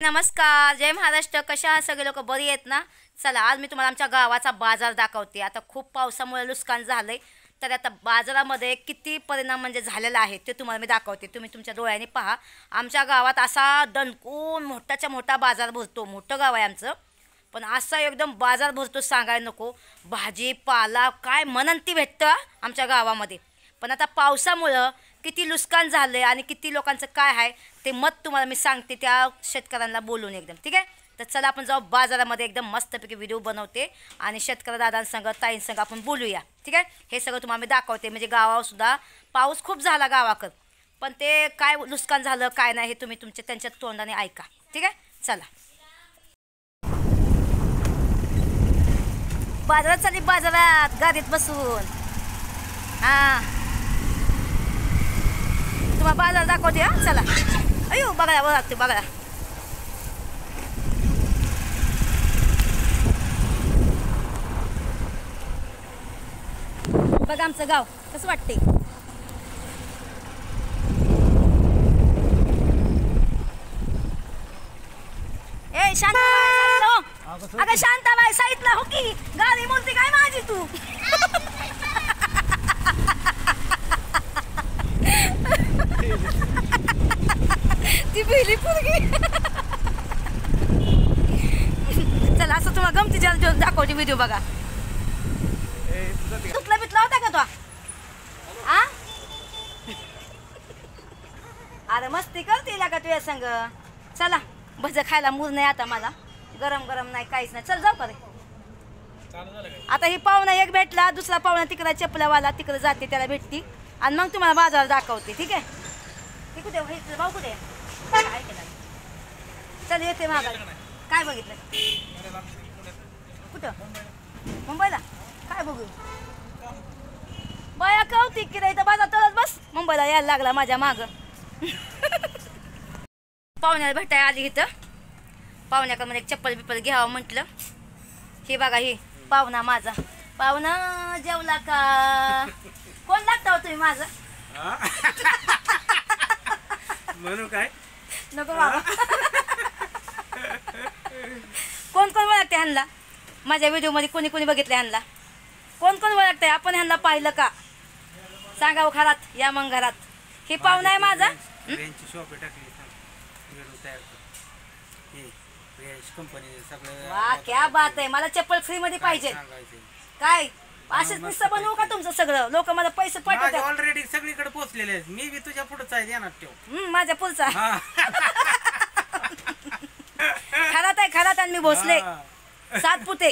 नमस्कार, जय महाराष्ट्र. कशा आहात सगळे लोक? बरी आहेत ना? चला, आज मी तुम्हाला आमच्या गावाचा बाजार दाखवते. आता खूप पावसामुळे नुकसान झालंय, तर आता बाजारामध्ये किती परिणाम म्हणजे झालेला आहे ते तुम्हाला मी दाखवते. तुम्ही तुमच्या डोळ्यांनी पहा. आमच्या गावात असा दणकून मोठाच्या मोठा बाजार भरतो. मोठं गाव आहे आमचं, पण असा एकदम बाजार भरतो सांगायला नको. भाजीपाला काय म्हणन ती भेटतं आमच्या गावामध्ये. पण आता पावसामुळं किती नुकसान झालं आणि किती लोकांचं काय आहे ते मत तुम्हाला मी सांगते त्या शेतकऱ्यांना बोलून एकदम. ठीक आहे, तर चला आपण जाऊ बाजारामध्ये. एकदम मस्तपैकी व्हिडिओ बनवते आणि शेतकरी दादांसंग ताईंसंग आपण बोलूया. ठीक आहे, हे सगळं तुम्हाला मी दाखवते. म्हणजे गावासुद्धा पाऊस खूप झाला गावाकडं, पण ते काय नुकसान झालं काय नाही हे तुम्ही त्यांच्या तोंडाने ऐका. ठीक आहे, चला. बाजारात चालली, बाजारात गाडीत बसून. हां, तुम्हाला बाजार दाखवते. हा, चला. अयो, बघा लागते, बघा. बघा आमचं गाव कसं वाटते. ए शांताबाई, अगं शांताबाई साईडला हो की, गाडी बोलते काय माझी तू. ती बिली पोरगी. चला, असं तुम्हाला गमती जल दाखवते व्हिडिओ. बघा, तुटला बिटला होता का तो? आ, अरे मस्ती करते का तुझ्या संग. चला, भज खायला मूड नाही आता मला. गरम गरम नाही, काहीच नाही. चल जाऊ का रे. आता ही पाहुणा एक भेटला, दुसरा पाहुणा तिकडे चपलावाला तिकडे जाते, त्याला भेटती आणि मग तुम्हाला बाजार दाखवते. ठीक आहे, ते कुठे भाऊ कुठे काय केलं. चल येते मागा. काय बघितलं कुठं? मुंबईला. काय बघू बया, कौतिक की इथं बाजार तळत बस. मुंबईला यायला लागला माझ्या माग. पाहुण्याला भेटायला आली इथं. पाहुण्याकडे मला एक चप्पल बिप्पल घ्यावं म्हटलं. हे बघा, हे पाहुणा माझा. पाहुणा जेवला का? कोण लागता हो तुम्ही माझं? म्हणू काय नको बाबा. कोण कोण ओळखते ह्यांना? माझ्या व्हिडिओ मध्ये कोणी कोणी बघितलं ह्यांना? कोण कोण ओळखतंय? आपण ह्यांना पाहिलं का सांगा हो. घरात या मग घरात. हे पाहुणा आहे माझा. शॉप टाकली कंपनी सगळं. वा, क्या बात आहे. मला चप्पल फ्री मध्ये पाहिजे. काय असंच नुसतं बनवू का तुमचं सगळं? लोक मला पैसे पाठवतात. ऑलरेडी सगळीकडे पोहोचलेले आहेत. मी बी तुझ्या पुढचा आहे, देणार ठेव. माझ्या पुढचा खरात आहे. खरात आणि मी भोसले सातपुते.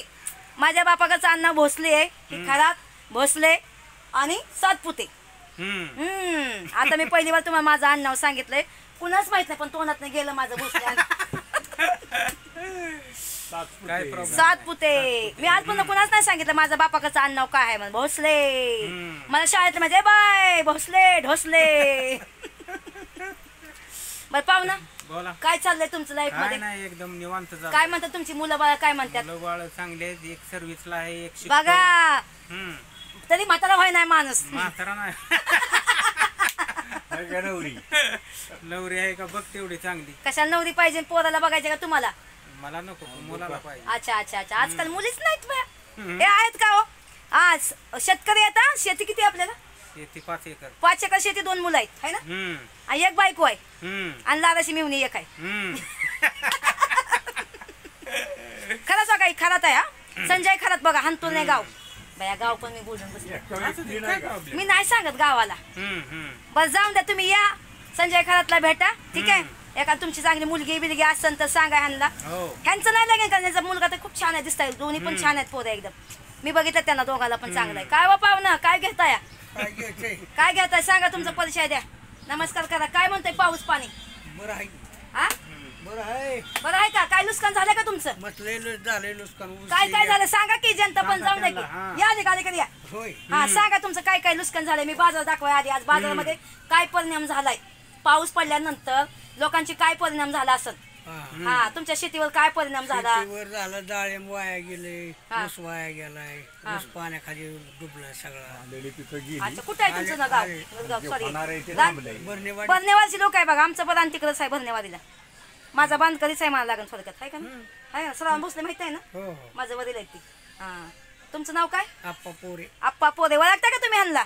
माझ्या बापाकडचं अण्णा भोसले आहे. खरात भोसले आणि सातपुते. आता मी पहिली बार तुम्हाला माझं अण्णाव सांगितलंय. कुणाच माहित नाही, पण तोंडात नाही गेलं माझं भोसले सातपुते. मी आज पण कोणाच नाही सांगितलं माझं बापाकडचं अण्णाव काय आहे म्हणून. भोसले. मला शाळेतलं माझे बाय भोसले ढोसले. बरं पाहुणा, बोला. काय चाललंय तुमचं लाईफ मध्ये? नाही, एकदम निवांत झालं. काय म्हणतात तुमची मुलं बाळ? काय म्हणतात? मुलं बाळ चांगले आहेत. एक सर्व्हिसला आहे, एक शिकतो. बघा, तरी म्हातारा व्हाय नाही माणूस. म्हातारा नाही. नवरी आहे का बघ तेवढी चांगली. कशाला नवरी पाहिजे? पोराला बघायचे का तुम्हाला? मला नको, मुलाला पाहिजे. अच्छा अच्छा अच्छा. आजकाल मुलीच नाहीत बया. हे आहेत का हो? आज शेतकरी येतात. शेती किती आपल्याला? शेती 5 एकर. 5 एकर शेती. 2 मुलं आहेत है ना? आणि एक बायको आहे आणि लाराशी मिळून एक आहे. खरंच काही खरात आहे. हा, संजय खरात. बघा, हंतूर नाही गाव. बया, गाव पण मी बोलून बसले. मी नाही सांगत गावाला. बस जाऊन द्या, तुम्ही या संजय खरातला भेटा. ठीक आहे, एका तुमची चांगली मुलगी बिलगी असेल तर सांगा ह्यांना. ह्यांचं नाही लागेल का? त्यांचा मुलगा तर खूप छान आहे, दिसताय. दोन्ही पण छान आहेत पोरं एकदम. मी बघितलं त्यांना दोघाला पण चांगलं आहे. काय वा पाहुणा, काय घेताय? काय घेताय सांगा, तुमचा परिचय द्या. नमस्कार करा. काय म्हणताय पाऊस पाणी? बरं आहे. हा, बरं आहे. बरं आहे का? काय नुकसान झालं का तुमचं? काय काय झालं सांगा की, जनता पण जाऊन द्या की. या आधी कधी या. हा, सांगा तुमचं काय काय नुकसान झालंय. मी बाजार दाखवाय आधी. आज बाजारामध्ये काय परिणाम झालाय पाऊस पडल्यानंतर, लोकांची काय परिणाम झाला असं. हा, तुमच्या शेतीवर काय परिणाम झाला? शेतीवर झालं, डाळिंब वाया गेले, ऊस वाया गेलाय, ऊस पाण्याखाली डुबलाय सगळा. अच्छा, कुठे आहे तुमचं गाव? सॉरी, बर्नेवाडी. बर्नेवाडीची लोक आहे बघा. आमचं पण तिकडच आहे बर्नेवाडीला. माझा बांधकरीच आहे मला लागून थोडक्यात आहे का ना आहे ना श्रावण भोसले माहित आहे ना हो हो माझं वडील आहे ती हां तुमचं नाव काय आप्पा पोरे आप्पा पोरे ओळखता का तुम्ही ह्यांना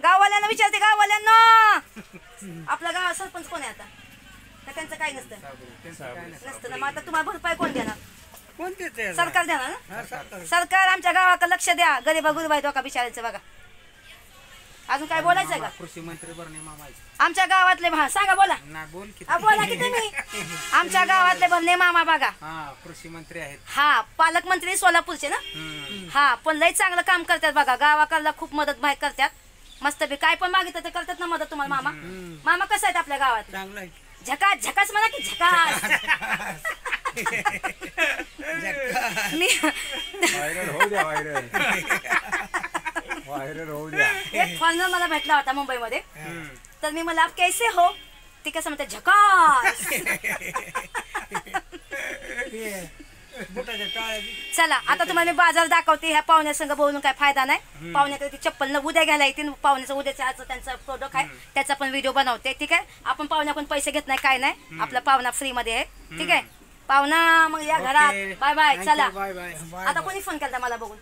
गाववाल्यांना विचारते गाववाल्यांना आपल्या गावात सरपंच कोण आहे आता का त्यांचं काय नसतं ना मग आता तुम्हाला भरपाई कोण देणार कोणते ते सरकार देणार ना हा, सरकार. सरकार आमच्या गावाकडे लक्ष द्या गरीबा गुरुबाई तो का बिचारायचं बघा अजून काय बोलायचं आहे का कृषी मंत्री भरणे मामाचे आमच्या गावातले सांगा बोला ना बोल की बोला की तुम्ही आमच्या गावातले भरणे मामा बघा हा कृषी मंत्री आहेत हा पालकमंत्री सोलापूरचे ना हा पण लई चांगलं काम करतात बघा गावाकडला खूप मदत बाहेर करतात मस्त बी काय पण मागितलं ते करतात ना मदत तुम्हाला मामा मामा कसं आहेत आपल्या गावात चांगला आहे. झकास झकास म्हणा की झकास मी व्हायरल होऊ द्या व्हायरल होऊ द्या एक फॉरनर मला भेटला होता मुंबईमध्ये तर मी मला आप कैसे हो ती कसं म्हणते झकास बुटाच्या टाळ्या चला आता तुम्हाला मी बाजार दाखवते ह्या पाहुण्यासंग बोलून काय फायदा नाही पाहुण्याकडे ती चप्पल न उद्या घ्यायला येतील पाहुण्याचं उद्याच्या आजचं त्यांचा प्रोडक्ट आहे त्याचा पण व्हिडिओ बनवते ठीक आहे आपण पाहुण्याकडून पैसे घेत नाही काय नाही आपला पाहुणा फ्री मध्ये आहे ठीक आहे पाहुणा मग या घरात बाय बाय चला बाय बाय आता कोणी फोन केला मला बघून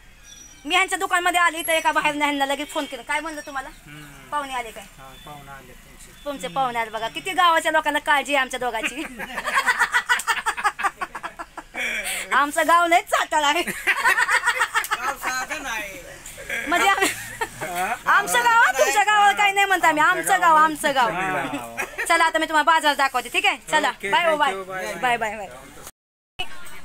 मी ह्यांच्या दुकानमध्ये आली तर एका बाहेर ह्यांना लगेच फोन केला काय म्हणलं तुम्हाला पाहुणे आले काय हा पाहुणा आले तुमचे तुमचे पाहुणे आले बघा किती गावाच्या लोकांना काळजी आहे आमच्या दोघांची आमचं गाव नाही चाटळ आहे साधन आहे म्हणजे आमचं गाव तुमच्या गावाला काही नाही म्हणता आम्ही आमचं गाव चला आता मी तुम्हाला बाजार दाखवते ठीक आहे चला Okay, bye thank bye you, bye. Bye bye bye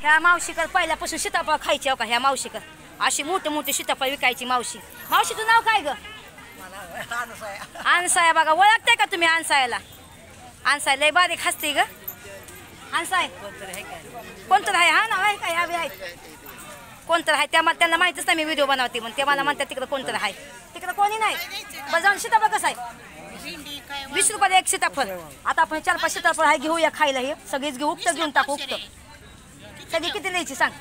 ह्या मावशीकर पहिल्यापासून सीताफळ खायची हो का ह्या मावशीकर अशी मोठी मोठी सीताफळ विकायची मावशी मावशीचं नाव काय ग अनसाया बघा ओळखताय का तुम्ही अनसायाला अनसाय लय बारीक हसते ग अनसाय कोणतं आहे हा नाव आहे का ह्या आहेत कोणतं आहे त्यांना माहितीच नाही मी व्हिडिओ बनवते म्हणून ते मला म्हणतात तिकडं कोणतं आहे तिकडं कोणी नाही बरं जाऊन सीताफळ कसं आहे 20 रुपयाला एक सीताफळ आता आपण 4-5 सीताफळ आहे घेऊया खायला हे सगळीच घेऊ उक्त घेऊन टाकू उक्त सगळी किती द्यायची सांग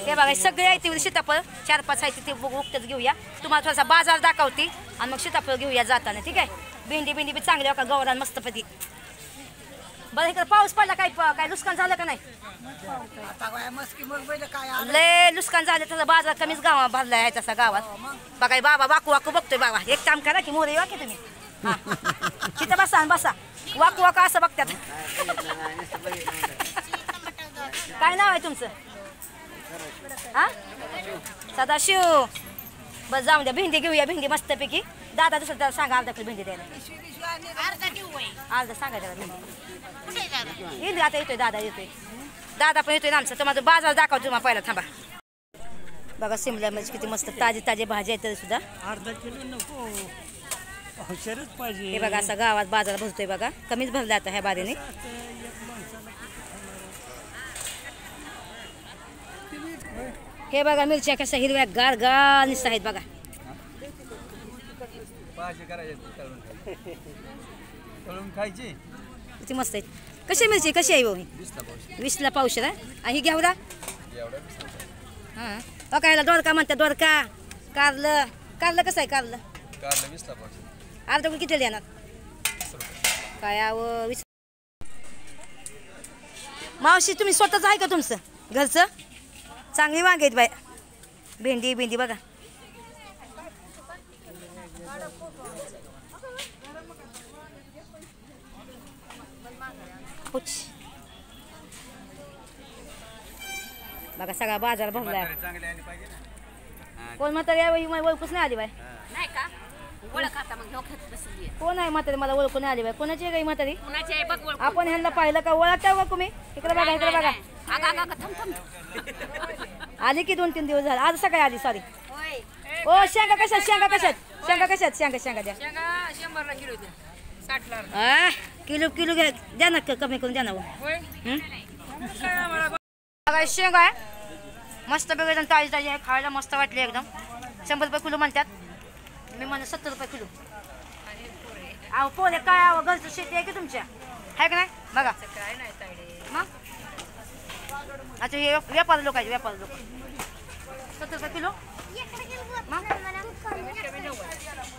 हे बघा सगळे आहे ते सीताफळ 4-5 आहे ते उक्तच घेऊया तुम्हाला थोडासा बाजार दाखवते आणि मग सीताफळ घेऊया जाताना ठीक आहे भेंडी बी चांगली का गौरान मस्तपैकी बरं इकडे पाऊस पडला काय नुकसान झालं का नाही लय नुकसान झालं त्याचा बाजार कमीच गावा भरला आहे तसा गावात बघा बाबा वाकू बघतोय बाबा एक काम करा की मोरे वाके तुम्ही हा तिथं बसा आणि बसा वाकू असं बघतात काय नाव आहे तुमचं हा सदाशिव बस जाऊन द्या भेंडी घेऊया भेंडी मस्तपैकी दादा दुसरं त्याला सांगा अर्धा किलो भेंडी द्यायला अर्धा सांगा त्याला भेंडी येईल आता येतोय दादा पण येतोय ना आमचं तुम्हाला बाजार दाखवतो तुम्हाला पहिला थांबा बघा सिमल्यामध्ये किती मस्त ताजे भाजी आहे तरी सुद्धा अर्धा किलो नको औषधच पाहिजे हे बघा असा गावात बाजार भरतोय बघा कमीच भरला आता ह्या बारीने हे बघा मिरच्या कशा हिरव्या गार निसत आहेत बघा खायची किती मस्त आहेत कशी मिरची कशी आहे भाऊ 20ला पावशेर आहे आणि ही घेवडा हां बघायला दोडका म्हणतात दोडका कारलं कसं आहे कारलं 20ला पावशेर अर्धा किलो किती देणार काय अहो 20 मावशी तुम्ही स्वतःच आहे का तुमचं घरचं चांगली वांगे आहेत बाय भेंडी बघा बघा सगळा बाजार भरलाय चांगले आले पाहिजे ना कोण म्हातारी ओळखूच नाही आली बाय नाही का ओळख आता मग डोक्यात बसली कोण आहे म्हातारी मला ओळखून नाही आली बाय कोणाची आहे काही म्हातारी कुणाची आहे बघ ओळख आपण ह्यांना पाहिलं का ओळखता ओळखू मी इकडे बघा थांब आली की 2-3 दिवस झाले आज सकाळी आली सॉरी होय ओ शेंगा कशात शेंगा द्या शेंगा 100 ला किलो द्या 60 ला किलो द्या ना कमी करून द्या ना होय बघा शेंगा आहे मस्त वेगळं ताजी आहे खायला मस्त वाटली एकदम 100 रुपये किलो म्हणतात मी म्हणते 70 रुपये किलो अहो पोले काय अहो घरचं शेती आहे की तुमच्या आहे का नाही बघा काय नाही तायडे मग अच्छा हे व्यापारी लोक आहेत 70 रुपये किलो मग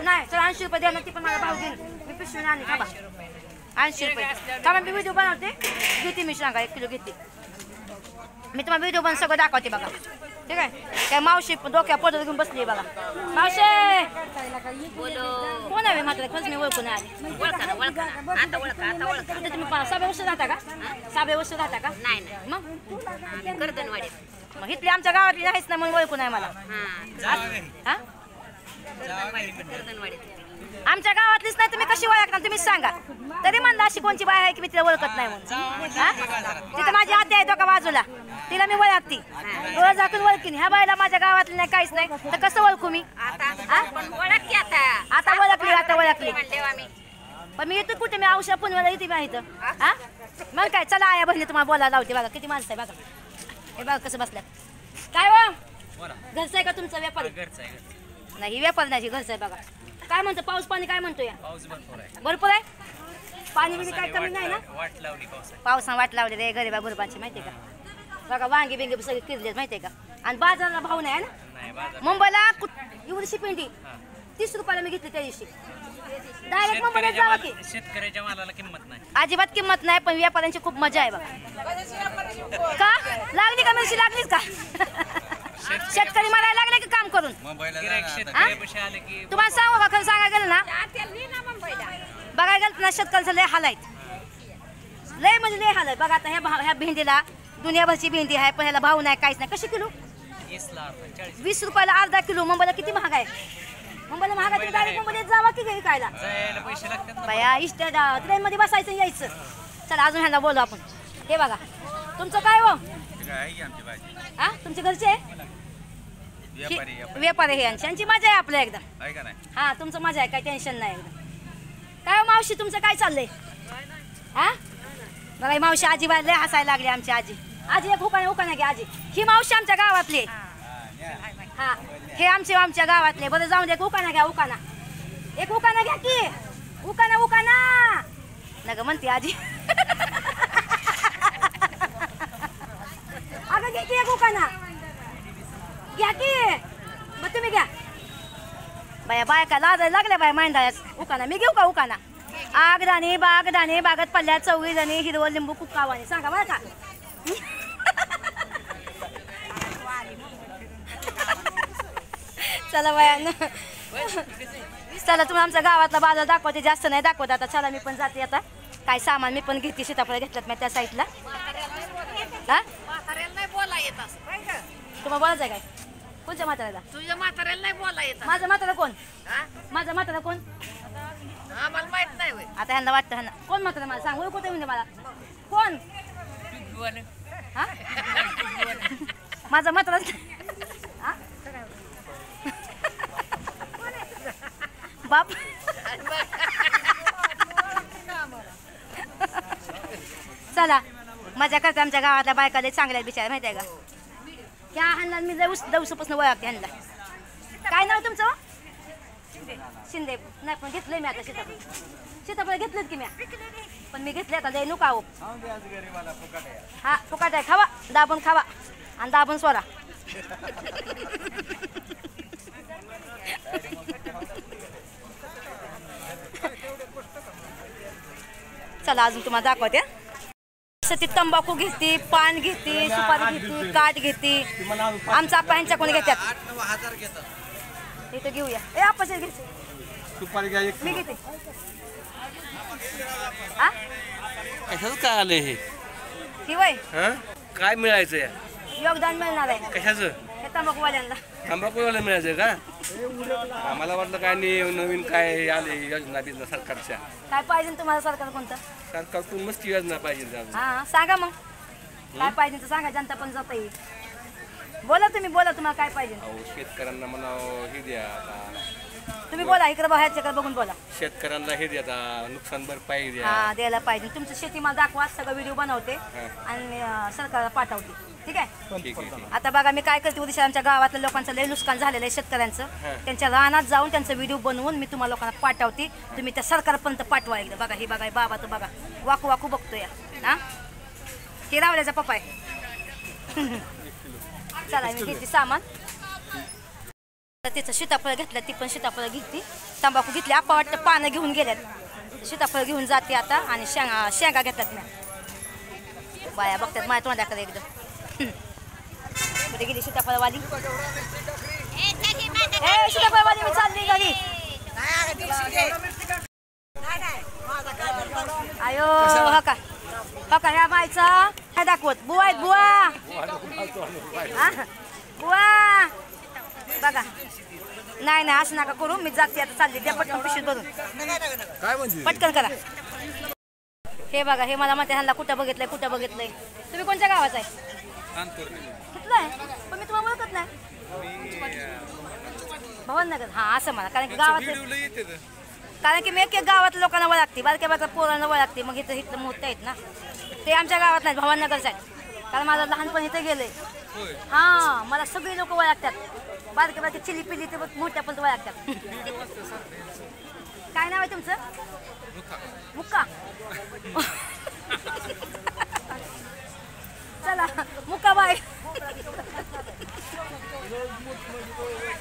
नाही चल 80 रुपये द्या ना ती पण मला भाव देईल मी पिशवी आणली थांबा 80 रुपये थांबा मी व्हिडिओ बनवते घेते मी सांगा 1 किलो घेते मी तुम्हाला व्हिडिओ बनवून सगळं दाखवते बघा ठीक आहे काय मावशी डोक्या पदर घेऊन बसली बघा मावशी कोण आहे मात्र खरंच मी ओळखून आली तुम्ही 7 वर्ष राहता का 7 वर्ष राहता का नाही मग कर्दनवाडीत मग इथली आमच्या गावातली नाहीच ना म्हणून ओळखून आहे मला हा आमच्या गावातलीच नाही तुम्ही कशी ओळखणार तुम्हीच सांगा तरी म्हणलं अशी कोणची बाय आहे की मी तिला ओळखत नाही म्हणून हा तिथं माझी आत्या आहे तो का बाजूला तिला मी ओळखती डोळा झाकून ओळखीन ह्या बायला माझ्या गावातली नाही काहीच नाही तर कसं ओळखू मी आता ओळखली पण मी येतो कुठे मी औषध पुण्याला येते मी इथं हा मग काय चला आया बहिणी तुम्हाला बोलायला लावते बघा किती माणसं आहे बघा हे बघा कसं बसल्यात काय वा घरचं आहे का तुमचा व्यापारी नाही व्यापार नाही घरचं आहे बघा काय म्हणतो पाऊस पाणी काय म्हणतो या भरपूर आहे पाणी बिणी काय कमी नाही ना पावसानं वाट लावली रे गरीबा गुरबांची माहितीये का बघा वांगी बिंगी सगळे किरलेत माहितीये का आणि बाजाराला भाव नाही ना मुंबईला एवढीशी पिंडी 30 रुपयाला मी घेतली त्या दिवशी डायरेक्ट मुंबईला जावा की शेतकऱ्याच्या मालाला किंमत नाही अजिबात किंमत नाही पण व्यापाऱ्यांची खूप मजा आहे बघा का लागली का मिरची लागलीच का शेतकरी मारायला लागले की काम करून तुम्हाला सांगू का खरं सांगायला गेलं ना बघायला गेलं ना शेतकऱ्याचं लय हाल आहेत लय म्हणजे लय हाल आहे बघा आता ह्या भेंडीला दुनियाभरची भेंडी आहे पण ह्याला भाव नाही काहीच नाही कशी किलो 20 रुपयाला अर्धा किलो मुंबईला किती महाग आहे मुंबईला महाग आहे डायरेक्ट मुंबईला जावा की घे खायला बाया इष्ट ट्रेन मध्ये बसायचं यायचं चला अजून ह्याला बोलू आपण हे बघा तुमचं काय हो हा तुमच्या घरचे व्यापारी हे यांची मजा आहे आपल्या एकदम हा तुमचं मजा आहे काही टेन्शन नाही एकदम काय मावशी तुमचं काय चाललंय हा बघा मावशी आजी बाहेर लय हसायला लागली आमची आजी एक उकाना घ्या आजी ही मावशी आमच्या गावातली हा हे आमच्या गावातले बरं जाऊन दे उकाना घ्या एक उकाना घ्या की उकाना नग म्हणते आजी अगं घे की एक उकाना घ्या की मग तुम्ही घ्या बायका लाजायला लागल्या बाय मांडायच उकाना मी घेऊ का उकाना आगदाने बागत पल्ल्या चवळी जणी हिरवं लिंबू कुक्कावाने सांगा बरं का चला बाया चला तुम्ही आमच्या गावातला बाजार दाखवते जास्त नाही दाखवत आता चला मी पण जाते आता काय सामान मी पण घेते सीताफळ घेतल्यात मी त्या साईडला हा तुम्हाला बोलायचं आहे काय कोणत्या म्हाताऱ्याला तुझ्या म्हाताऱ्याला नाही बोला येत माझं म्हातारा कोण माझं म्हातारा कोण आम्हाला माहित नाही होय आता ह्यांना वाटतं ह्यांना कोण म्हातारा मला सांग कोणते म्हणजे मला कोण हा माझा म्हातारा बाप चला मजा करते आमच्या गावातल्या बायका लय चांगल्या बिचार माहिती आहे का ह्या ह्यांना मी दवसापासून ओळखते ह्यांना काय नाव तुमचं शिंदे नाही पण घेतलंय मी आता सीताफळ घेतलेत की मी पण मी घेतले आता लय नुका हो हा फुकाट आहे खावा दाबून खावा आणि दाबून सोडा चला अजून तुम्हाला दाखवते ती तंबाखू घेते पान घेते सुपारी घेते काठ घेते आमचा आपा यांच्या कोणी घेतात 8-9 हजार इथं घेऊया ए आपण घे सुपारी घ्या मी घेते हा कशाचं काय आलंय हे ही वय काय मिळायचं या योगदान मिळणार आहे कशाचं हे तंबाखूवाल्यांना तंबाखूला मिळायचं का आम्हाला वाटलं काय नवीन काय आले योजना बिजना सरकारच्या काय पाहिजे तुम्हाला सरकार कोणतं सरकारकडून मस्त योजना पाहिजे हा सांगा मग काय पाहिजे तर सांगा जनता पण जाता येईल बोला तुम्हाला काय पाहिजे अहो शेतकऱ्यांना म्हणावं हे द्या आता तुम्ही बोला इकडे बाहेरच्याकडे बघून बोला शेतकऱ्यांना हे द्या आता नुकसान भरपाई द्या हा द्यायला पाहिजे तुमचं शेतीमाल दाखवा सगळं व्हिडिओ बनवते आणि सरकारला पाठवते ठीक आहे ठीक आहे आता बघा मी काय करते उद्या आमच्या गावातल्या लोकांचं लय नुकसान झालेलं आहे शेतकऱ्यांचं त्यांच्या रानात जाऊन त्यांचा व्हिडिओ बनवून मी तुम्हाला लोकांना पाठवते तुम्ही त्या सरकारपर्यंत पाठवा एकदा बघा हे बघा बाबा तो बघा वाकू बघतो या हा हे रावल्याचा पप्पा आहे चला मी घेते सामान तर तिचं सीताफळ घेतलं, ती पण सीताफळ घेतली, तंबाखू घेतली, आप्पा वाटतं पानं घेऊन गेल्यात, सीताफळ घेऊन जाते आता आणि शेंगा घेतात ना. बाया बघतात माझ्या तोंडाकडे एकदम. कुठे गेली सीताफळवाली? सीताफळवाली मी चालली घरी. आयो हका ह्या बायचा काय दाखवत बुवा आहेत बुवा. बुवा बघा. नाही असं नका करू, मी जाते आता चालली. द्या पटकन पिशवीत भरून, पटकन करा. हे बघा, हे मला म्हणते ह्यांना कुठं बघितलंय तुम्ही कोणत्या गावाचा आहे? कुठलं आहे पण मी तुम्हाला ओळखत नाही. भवननगर. हा असं मला, कारण की मी एक गावातल्या लोकांना ओळखते, बारक्या पोरांना ओळखते. मग इथं मोठं आहेत ना ते, आमच्या गावात नाही, भवननगरचं आहे. कारण माझं लहानपण इथं गेलंय. हा मला सगळी लोक ओळखतात, बारके चिली पिली ते मोठ्या पण ओळखतात. काय नाव आहे तुमचं? मुक्का. चला मुक्का बाय.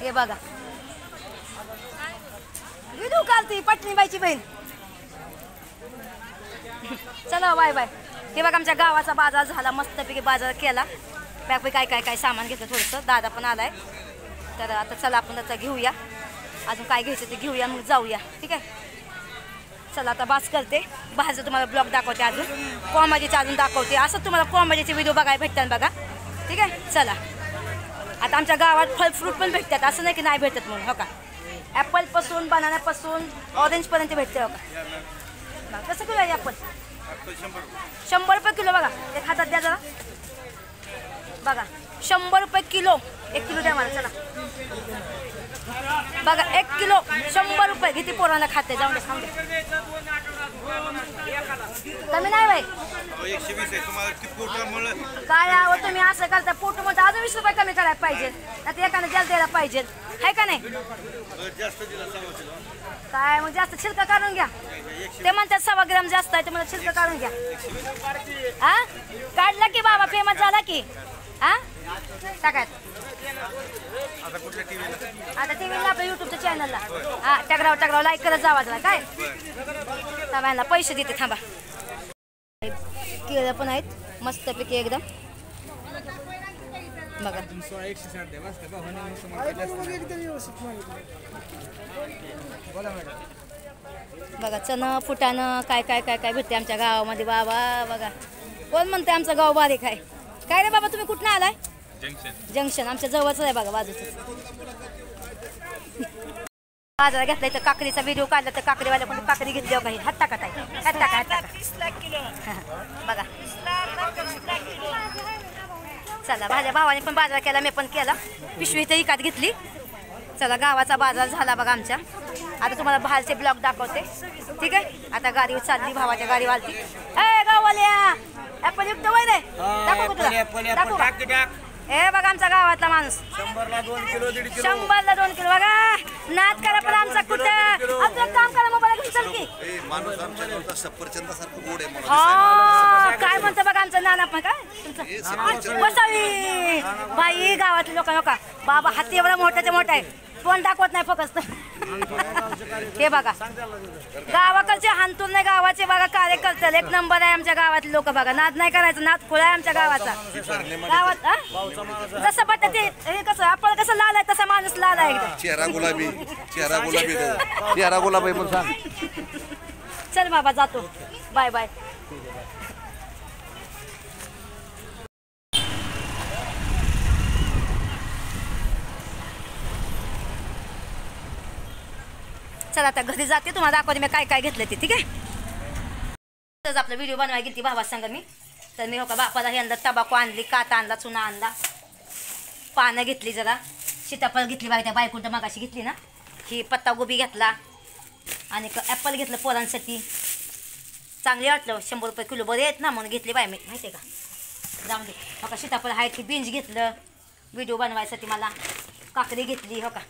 हे बघा विदू कालती पटणीबाईची बहीण. चला बाय बाय. हे बघा आमच्या गावाचा बाजार झाला, मस्तपैकी बाजार केला. बॅगपैकी काय सामान घेतलं थोडंसं. दादा पण आलाय. तर आता चला आपण आता घेऊया, अजून काय घ्यायचं ते घेऊया, मग जाऊया. ठीक आहे चला आता बास करते. बाहेरचं तुम्हाला ब्लॉग दाखवते, अजून कॉमेडीचे अजून दाखवते. असं तुम्हाला कॉमेडीचे व्हिडिओ बघायला भेटतात बघा. ठीक आहे चला. आता आमच्या गावात फळ फ्रूट पण भेटतात, असं नाही की नाही भेटत म्हणून. हो का, ॲपलपासून बनानापासून ऑरेंजपर्यंत भेटते. हो का, कसं किलो आहे ॲपल? 100 रुपये किलो. बघा एक हातात द्या जरा. बघा 100 रुपये किलो. 1 किलो द्या मला. चला बघा 1 किलो 100 रुपये. किती पोरांना खाते, जाऊन दे खाऊन दे. कमी नाही बाई. 120 आहे तुम्हाला. काय आहो तुम्ही असं करता, पोट मध्ये अजून 20 रुपये कमी करायला पाहिजे, नाही एकाने जास्त द्यायला पाहिजे. आहे का नाही? काय मग जास्त छिलका काढून घ्या. ते म्हणतात 1.25 ग्राम जास्त आहे, तर मला छिलका काढून घ्या. हा काढला की बाबा, फेमस झाला की. हा टाकायचं आता टीव्हीला, आपल्या युट्यूबच्या चॅनलला. हा टगराव लाईक करत जावा जरा. काय थांबा पैसे देते, थांबा. केळं पण आहेत मस्तपैकी एकदम. बघा बघा चणं फुटाणं काय भेटते आमच्या गावामध्ये. बाबा बघा कोण म्हणते आमचं गाव बारीक आहे. काय रे बाबा तुम्ही कुठनं आलाय? जंक्शन आमच्या जवळच आहे बघा, बाजूच. बाजारात घेतला इथं काकडीचा व्हिडिओ काढला, तर काकडीवाल्या पण काकडी घेतली हो काही. हात टाका बघा. चला माझ्या भावाने पण बाजार केला, मी पण केला. पिशवी इथं इकात घेतली. चला गावाचा बाजार झाला बघा आमच्या. आता तुम्हाला बाहेरचे ब्लॉग दाखवते. ठीक आहे आता गाडीवर चालली, भावाच्या गाडी वालती. ए गाववाल्या ॲपल युक्त वय रे, दाखव तुला. हे बघा आमचा गावातला माणूस 100ला 2 किलो 100ला 2 किलो. बघा नाद करा पण आमचा कुठं. आपलं काम करा, मोबाईल घेऊन चल की. माणूस आमच्या गावचा सफरचंदासारखं गोड आहे मला. हा काय म्हणतो बघा आमचं नाना पण. काय तुमचं बसावी बाई गावातले लोक. हो का बाबा हाती एवढा मोठ्याच्या मोठा आहे, पण दाखवत नाही फक्त. हे बघा गावाकडचे हानतून नाही, गावाचे बघा कार्यकर्ते 1 नंबर आहे आमच्या गावातले लोक. बघा नाद नाही करायचं, नाद खुळा आहे आमच्या गावाचा. गावात जसं बट ते हे कसं आपण कसं लाल आहे तसा माणूस लाल आहे. चेहरा गुलाबी चेहरा गुलाबी म्हणून सांग. चल बाबा जातो, बाय बाय. चला आता घरी जाते, तुम्हाला दाखवते मी काय घेतलं ते. ठीक आहे तर आपला व्हिडिओ बनवायला गेली ती भावा सांग मी. तर मी हो का बापाला हे आणलं, तंबाखू आणली, काता आणला, चुना आणला, पानं घेतली, जरा सीताफळ घेतली बाई, त्या बायकुंठ मगाशी घेतली ना, ही पत्तागोबी घेतला आणि ॲपल घेतलं पोरांसाठी. चांगले वाटलं, 100 रुपये किलो बरे आहेत ना म्हणून घेतली बाय मी, माहिती आहे का. जाऊन दे हो का. सीताफळ आहे ती बीन्स घेतलं व्हिडिओ बनवायसाठी मला. काकडी घेतली हो का.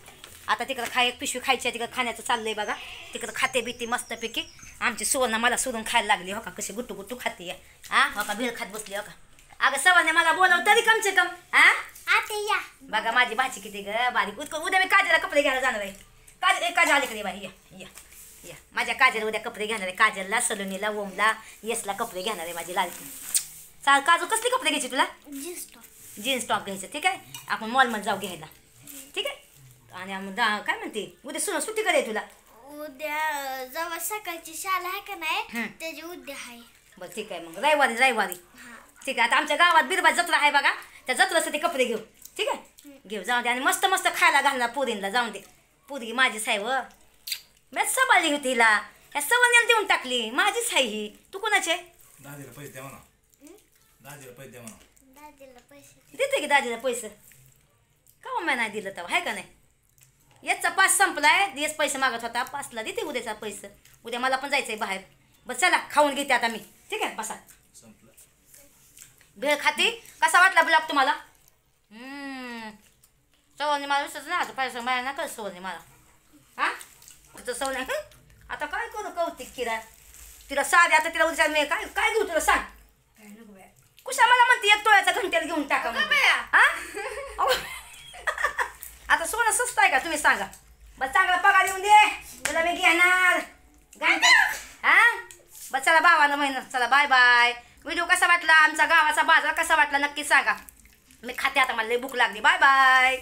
आता तिकडं एक पिशवी खायची आहे, तिकडं खाण्याचं चाललंय बघा. तिकडं खाते बिती मस्तपैकी. आमची सुवर्ण मला सोडून खायला लागली हो का, कशी गुट्टू खाते. हा हो का भेळ खात बसली हो का. अगं सवाने मला बोलव तरी कमचे कम हा आता या बघा माझी भाची किती ग बारीक उद्या मी काजलला कपडे घ्यायला जाणार आहे काजल आलीकडे बाई या माझ्या काजल उद्या कपडे घेणार आहे काजलला सलोनीला ओमला येसला कपडे घेणार आहे माझी लालकी चाल काजू कसले कपडे घ्यायचे तुला जीन्स टॉप घ्यायचं ठीक आहे आपण मॉलमध्ये जाऊ घ्यायला ठीक आहे आणि काय म्हणते उद्या सुट्टी करे तुला उद्या जेव्हा सकाळची शाळा आहे का नाही त्याची उद्या आहे बरं ठीक आहे मग रविवारी ठीक आहे आता आमच्या गावात बिरबा जत्रा आहे बघा त्या जत्रेसाठी कपडे घेऊ ठीक आहे घेऊ जाऊ दे आणि मस्त मस्त खायला घालणार पोरींला जाऊन दे पोरगी माझीच आहे व मॅच सांभाळली होती हिला ह्या सवण्याला देऊन टाकली माझीच आहे ही तू कोणाची आहे दादीला पैसे द्या म्हणा दादीला पैसे द्या म्हणा दादीला पैसे देते की दादीला पैसे का मग नाही दिलं तर आहे का नाही याचा 5 संपलाय दिवस पैसे मागत होता 5ला देते उद्याचा पैसे उद्या मला पण जायचं आहे बाहेर बस चला खाऊन घेते आता मी ठीक आहे बसा संपलं भेळ खाते कसा वाटला ब्लॉग तुम्हाला सवनी मला विसरत ना आता पैसा मला ना कर सवनी मला हा तुझं सवनी आता काय करू कौतिक किरा तिला साधी आता तिला उद्या मी काय घेऊ तुला सांग कुशा मला म्हणते 1 तोळ्याचा घंट्याला घेऊन टाका हा अहो. आता सोनं स्वस्त आहे का तुम्ही सांगा बस चांगला पगार येऊन दे तुला मी घेणार हा बस चला भावानं महिना चला बाय बाय व्हिडिओ कसा वाटला आमचा गावाचा बाजार कसा वाटला नक्की सांगा मी खाते आता मला लई भूक लागली बाय बाय